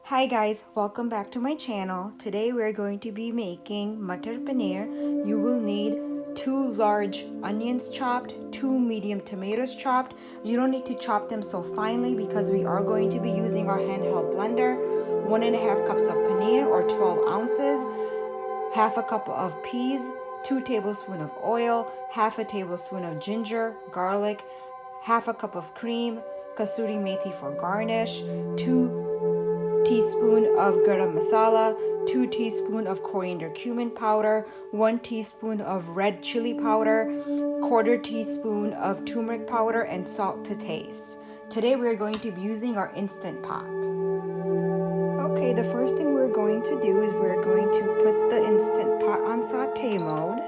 Hi guys, welcome back to my channel. Today we're going to be making Matar paneer. You will need 2 large onions chopped, 2 medium tomatoes chopped. You don't need to chop them so finely because we are going to be using our handheld blender. 1.5 cups of paneer or 12 ounces, half a cup of peas, 2 tablespoons of oil, half a tablespoon of ginger, garlic, half a cup of cream, kasoori methi for garnish, 2 teaspoon of garam masala, 2 teaspoon of coriander cumin powder, 1 teaspoon of red chili powder, 1/4 teaspoon of turmeric powder, and salt to taste. Today we're going to be using our instant pot. Okay, the first thing we're going to do is we're going to put the instant pot on saute mode.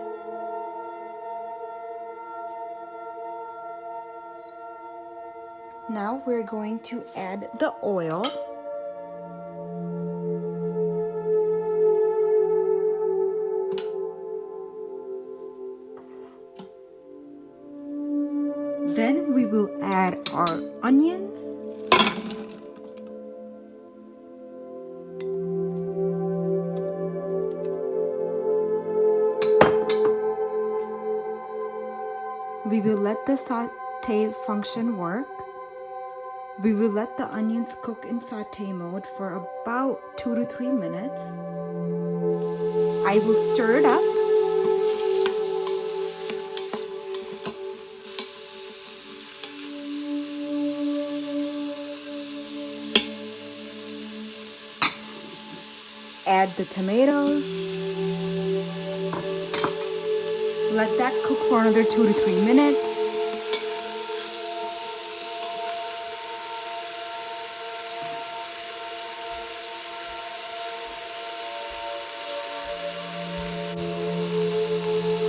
Now we're going to add the oil. Then we will add our onions. We will let the saute function work. We will let the onions cook in saute mode for about 2 to 3 minutes. I will stir it up. Add the tomatoes. Let that cook for another 2 to 3 minutes.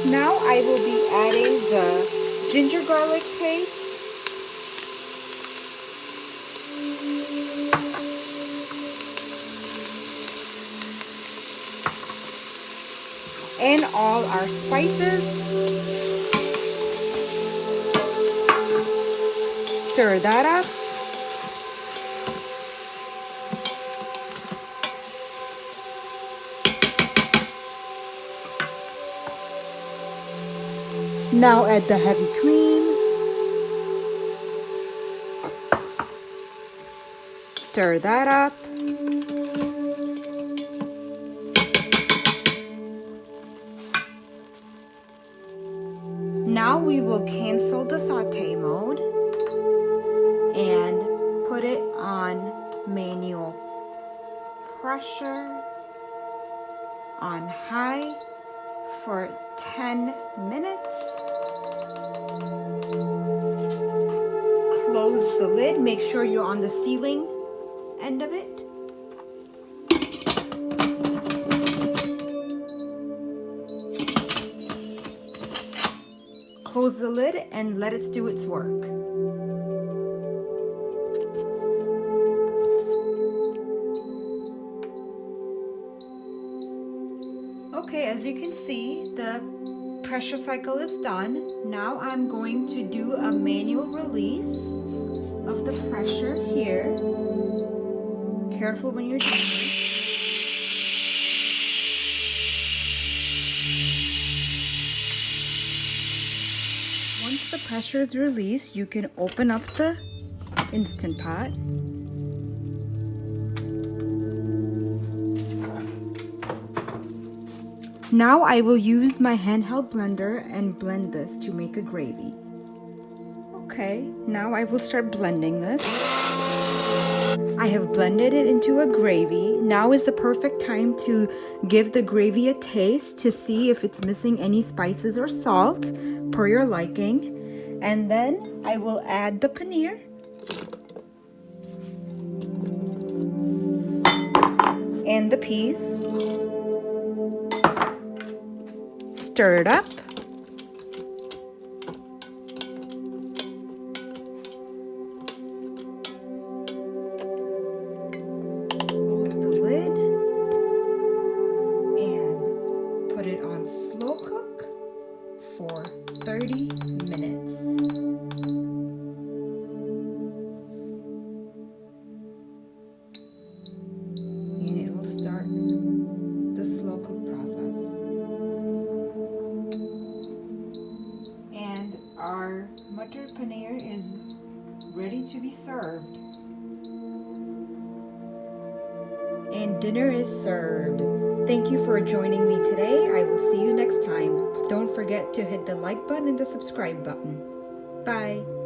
Now I will be adding the ginger garlic paste. And all our spices. Stir that up. Now add the heavy cream. Stir that up. Now we will cancel the saute mode and put it on manual pressure on high for 10 minutes. Close the lid. Make sure you're on the sealing end of it. Close the lid and let it do its work. Okay, as you can see, the pressure cycle is done. Now I'm going to do a manual release of the pressure here. Careful when you're doing it. Once the pressure is released, you can open up the instant pot. Now I will use my handheld blender and blend this to make a gravy. Okay, now I will start blending this. I have blended it into a gravy. Now is the perfect time to give the gravy a taste to see if it's missing any spices or salt per your liking. And then I will add the paneer. And the peas. Stir it up. Close the lid and put it on slow cook for 30 minutes. be served. And dinner is served. Thank you for joining me today. I will see you next time. Don't forget to hit the like button and the subscribe button. Bye.